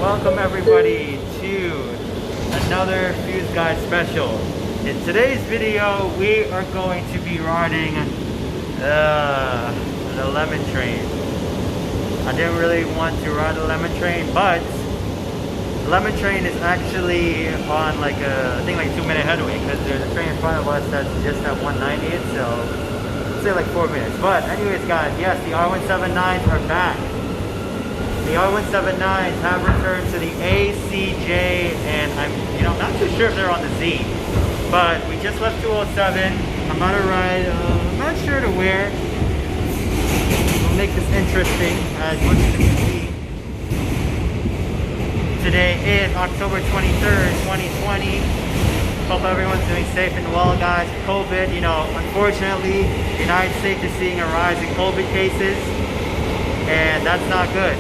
Welcome everybody to another Fuse Guide special. In today's video, we are going to be riding the Lemon Train. I didn't really want to ride the Lemon Train, but the Lemon Train is actually on like a, I think like 2-minute headway, because there's a train in front of us that's just at 190, so let's say like 4 minutes. But anyways guys, yes, the R179s are back. The R179s have returned to the A, C, J, and I'm not too sure if they're on the Z. But we just left 207. I'm about to ride, I'm not sure to where. We'll make this interesting as much as it can be. Today is October 23rd, 2020. Hope everyone's doing safe and well, guys. COVID, unfortunately, the United States is seeing a rise in COVID cases. And that's not good.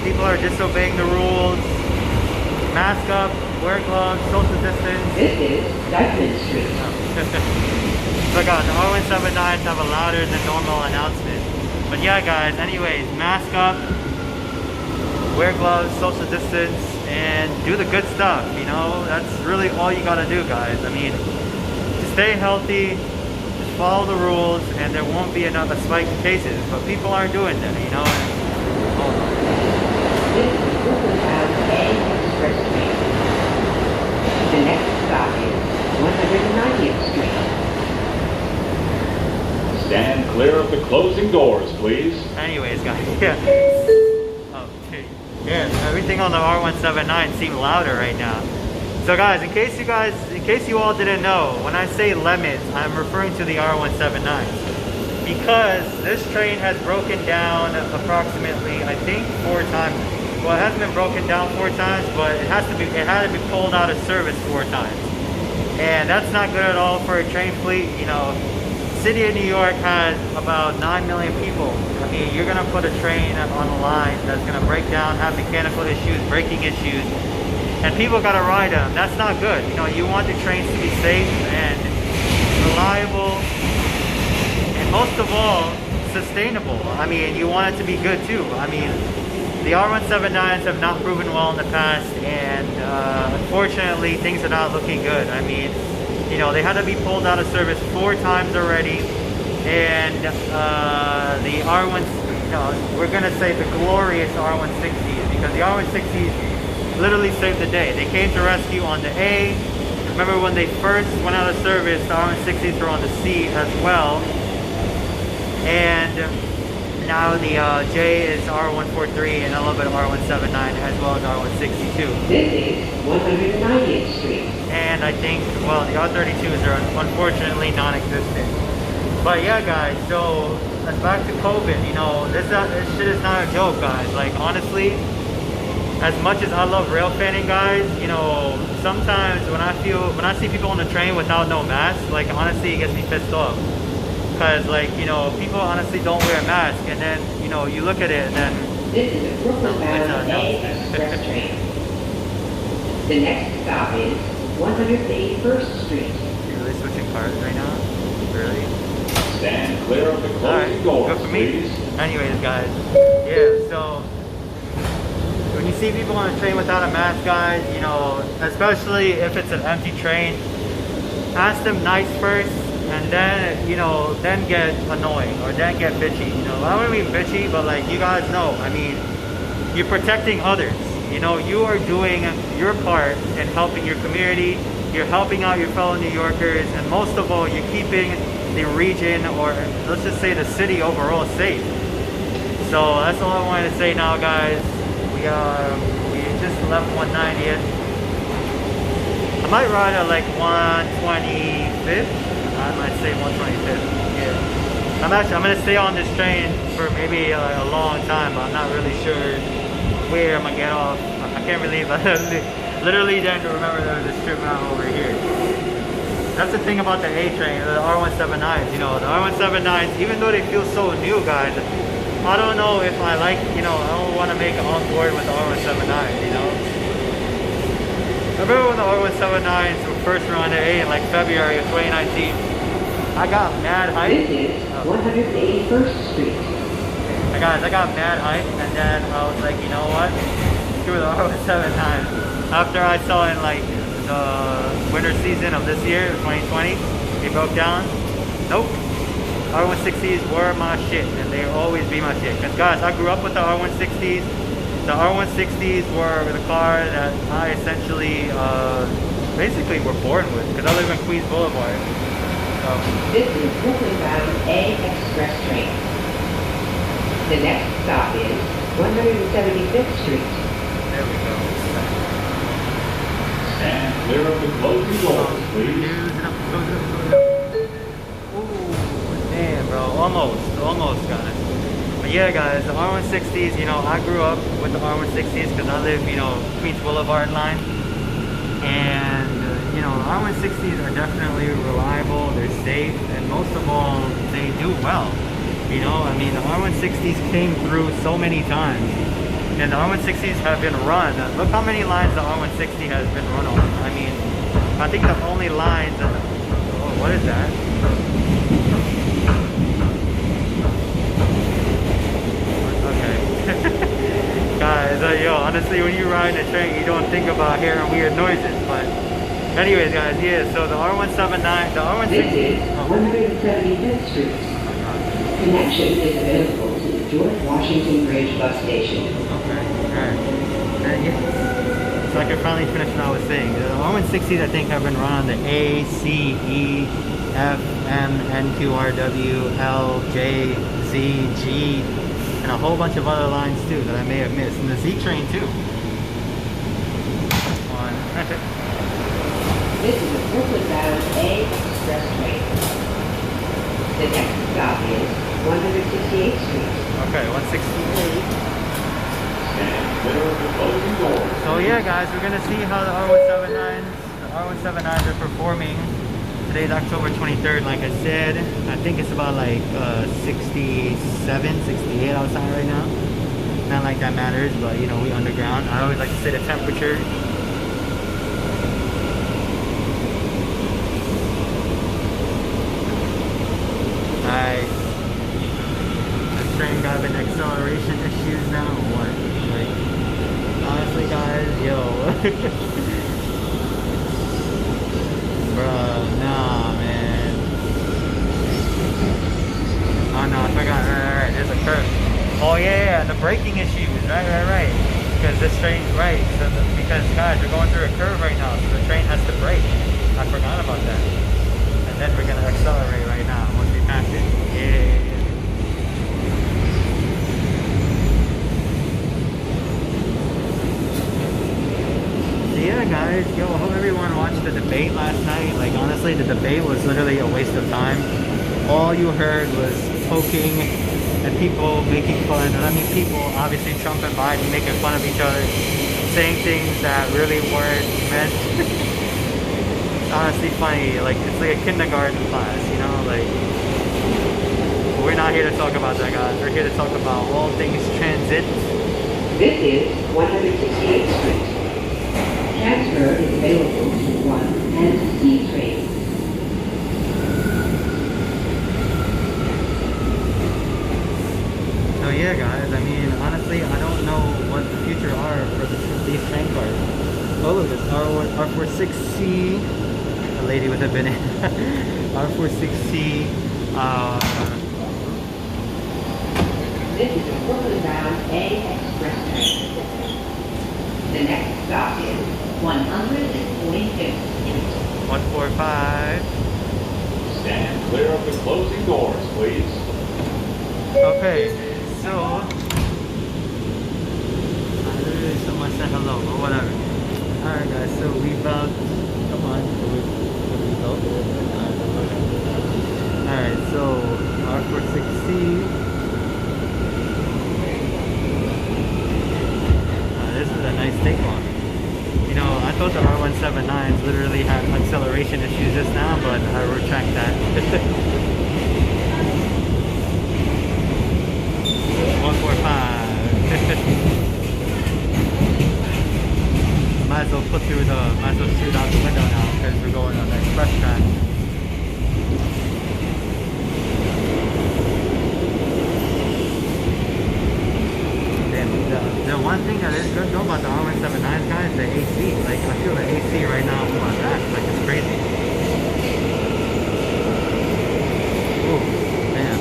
People are disobeying the rules. Mask up, wear gloves, social distance. This is Dyckman St. So guys, the R179s have a louder than normal announcement. But yeah guys, anyways, mask up, wear gloves, social distance, and do the good stuff, That's really all you gotta do, guys. I mean, to stay healthy, follow the rules, and there won't be a spike in cases. But people aren't doing that, Hold on. This is Inwood A Express Street. The next stop is 190th Street. Stand clear of the closing doors, please. Anyways, guys, yeah. Okay. Yeah, everything on the R179 seems louder right now. So guys, in case you all didn't know, when I say lemons, I'm referring to the R179s. Because this train has broken down approximately, I think, 4 times. Well, it hasn't been broken down 4 times, but it had to be pulled out of service 4 times. And that's not good at all for a train fleet. City of New York has about 9 million people. I mean, you're gonna put a train on a line that's gonna break down, have mechanical issues, braking issues, and people gotta ride them. That's not good. You want the trains to be safe and reliable, and most of all, sustainable. I mean, you want it to be good too. I mean, the R179s have not proven well in the past, and unfortunately, things are not looking good. I mean, they had to be pulled out of service 4 times already, and the R1, we're gonna say the glorious R160s, because the R160s literally saved the day. They came to rescue on the A. Remember when they first went out of service, the R160s were on the C as well. And now the J is R143 and a little bit of R179 as well as R162. This is 190th Street. And I think, well, the R32s are unfortunately non-existent. But yeah guys, so back to COVID, this shit is not a joke, guys. Like honestly, as much as I love rail fanning, guys, sometimes when I see people on the train without no mask, like honestly it gets me pissed off. Cause like, people honestly don't wear a mask, and then, you look at it and then... This is a Brooklyn bound A Express train. The next stop is 181st Street. Are they switching cars right now? Really? Stand clear of the closing doors, good for me. please. Anyways guys, yeah, so... when you see people on a train without a mask, guys, especially if it's an empty train, ask them nice first, and then, then get annoying, or then get bitchy. I don't mean bitchy, but like, you guys know, I mean, you're protecting others. You are doing your part in helping your community, you're helping out your fellow New Yorkers, and most of all, you're keeping the region, or let's just say the city overall, safe. So that's all I wanted to say now, guys. We just left 190th. I might ride at like 125th. I might say 125th. Yeah. I'm gonna stay on this train for maybe a long time, but I'm not really sure where I'm gonna get off. I can't believe I literally didn't remember there was a strip mall over here. That's the thing about the A train, the R179s. The R179s, even though they feel so new, guys, I don't know if I like, I don't want to make it on board with the R179, I remember when the R179s were first were on the A in like February of 2019. I got mad hype. This is 181st Street. Guys, I got mad hype, and then I was like, you know what? through the R179 after I saw in like the winter season of this year, 2020. It broke down. Nope. R160s were my shit, and they'll always be my shit. Because guys, I grew up with the R160s. The R160s were the car that I essentially basically were born with, because I live in Queens Boulevard. So. This is Brooklyn bound A Express train. The next stop is 175th Street. There we go. Stand clear of the closing doors, please. Ooh, damn, bro. Almost got it. But yeah, guys, the R160s, you know, I grew up with the R160s because I live, you know, Queens Boulevard line. And, you know, R160s are definitely reliable, they're safe, and most of all, they do well. You know, I mean, the R160s came through so many times. And the R160s have been run. Look how many lines the R160 has been run on. I mean, I think the only lines that... Oh, what is that? Okay. Guys, yo, honestly, when you ride in a train, you don't think about hearing weird noises. But anyways, guys, yeah, so the R179, the R160... This is 175th Street. Connection is available to the George Washington Bridge bus station. Okay, alright. Yeah. So I can finally finish what I was saying. The R160s, I think, have been run on the A, C, E, F, M, N, Q, R, W, L, J, Z, G, and a whole bunch of other lines too that I may have missed. And the Z train too. One. This is a Brooklyn bound A Express train. The next stop is 168th Street. Okay, 168. Stand clear of the closing doors. So yeah, guys, we're gonna see how the R179s are performing. Today's October 23rd, like I said. I think it's about like 67, 68 outside right now. Not like that matters, but you know, we underground. I always like to say the temperature. Nice. This train got an acceleration issues now or what? Like, honestly, guys, yo. Bruh, nah, man. Oh no, I forgot. Right, there's a curve. Oh yeah, the braking issues. Right. Because this train, right? So because guys, we're going through a curve right now, so the train has to brake. I forgot about that. And then we're gonna accelerate right now once we pass it. Yeah. Yeah, guys, yo, I hope everyone watched the debate last night. Like, honestly, the debate was literally a waste of time. All you heard was poking and people making fun. And I mean, people, obviously, Trump and Biden making fun of each other, saying things that really weren't meant. It's honestly funny. Like, it's like a kindergarten class, you know? Like, we're not here to talk about that, guys. We're here to talk about all things transit. This is 168th Street. Transfer is available to 1 and C train. So yeah, guys, I mean, honestly, I don't know what the future are for these train cars. Oh, look, this R46C, a lady with a banana. R46C, This is a Brooklyn bound A Express train. The next stop is 145th Street. 145. Stand clear of the closing doors, please. Okay, so someone said hello, but whatever. Alright, guys, so we about, come on, we go. Alright, so R46C. This is a nice take on. You know, I thought the R179s literally had acceleration issues just now, but I retract that. 145. Might as well shoot out the window now because we're going on the express track. Damn, the one thing that is good though about the R179 guys, the AC. Like I feel the AC right now on my back, like it's crazy. Oh man,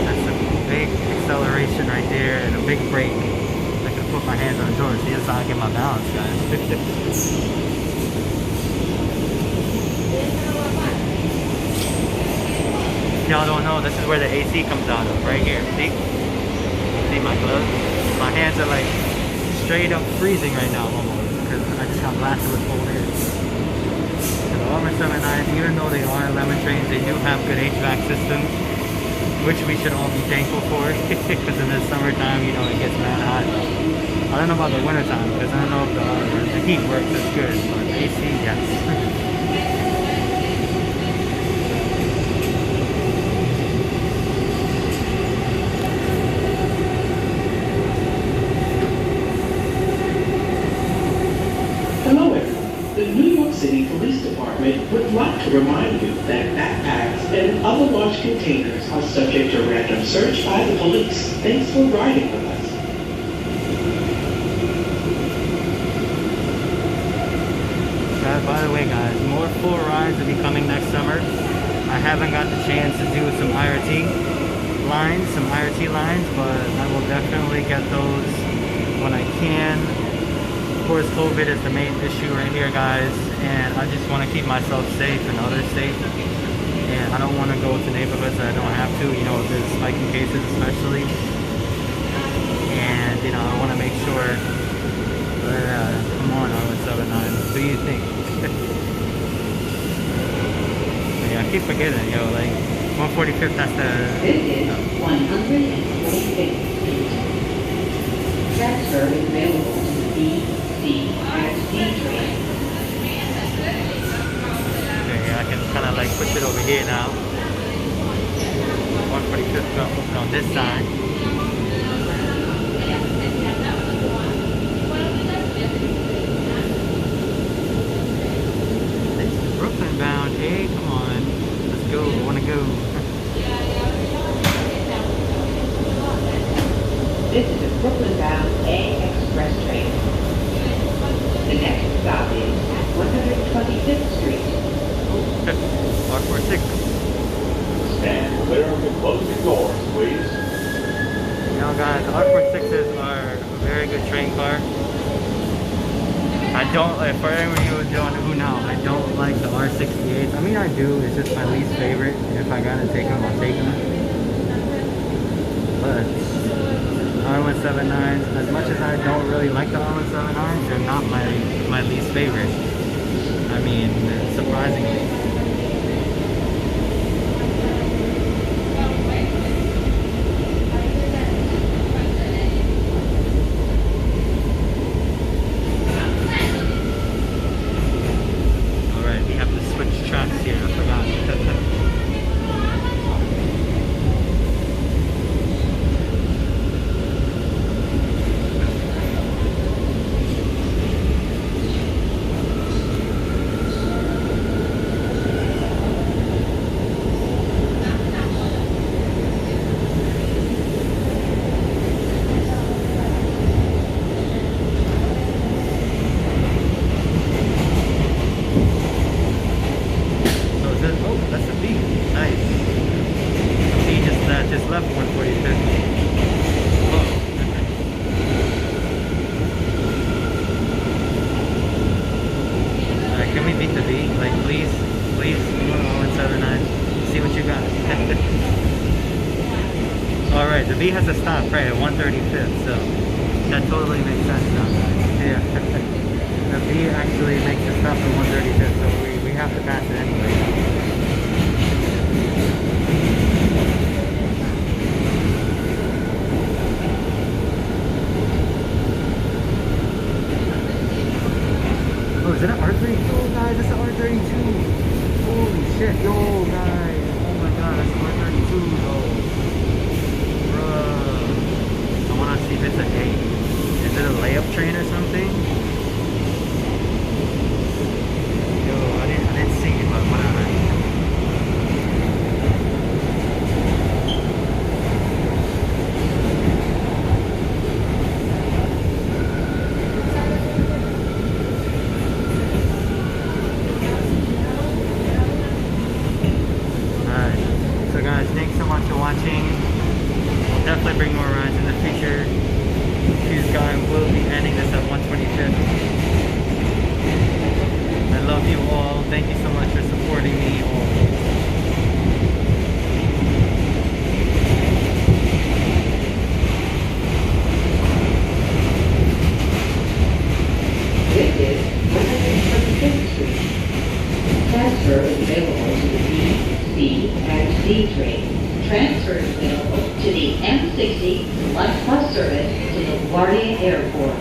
that's a big acceleration right there and a big brake. I can put my hands on the door. See, that's how I get my balance, guys. Y'all don't know, this is where the AC comes out of, right here. See my gloves? My hands are like straight up freezing right now almost because I just got blasted with cold air. The R179, even though they are lemon trains, they do have good HVAC systems, which we should all be thankful for because in the summertime, you know, it gets mad hot. I don't know about the wintertime because I don't know if the heat works as good, but AC, yes. Hello everyone. The New York City Police Department would like to remind you that backpacks and other large containers are subject to random search by the police. Thanks for riding with us. By the way guys, more full rides will be coming next summer. I haven't got the chance to do some IRT lines, but I will definitely get those when I can. Of course, COVID is the main issue right here, guys, and I just want to keep myself safe and others safe. And I don't want to go to neighborhoods that I don't have to, you know, if there's spiking cases especially. And, you know, I want to make sure that, come on, R179, do you think? Yeah, I keep forgetting, yo, like, 145th, that's the... This is 145th Street. Transfer is available to the B, C, and D train. Okay, I can kind of like push it over here now. 145th on this side. It's Brooklyn bound. Hey, come on. Let's go. I want to go. This is a Brooklyn-bound A express train. The next stop is 125th Street. R46. Stand clear of the closing doors, please. You know, guys, R46s are a very good train car. I don't, for anyone who know, I don't like the R68s. I mean, I do. It's just my least favorite. If I gotta take them, I'll take them. But R179s, as much as I don't really like the R179s, they're not my least favorite. I mean, surprisingly. Alright, we have to switch tracks here, I forgot. Alright, the V has to stop right at 135th, so that totally makes sense now. Yeah. The V actually makes a stop at 135th, so we have to pass it anyway. Oh, is it an R32? Oh, guys, it's an R32. Holy shit, yo, guys. Oh my god, that's an R32, though. Bruh. I want to see if it's a A. Is it a layup train or something? Yo, I didn't see it, but whatever. the M60 Select Bus service to LaGuardia Airport.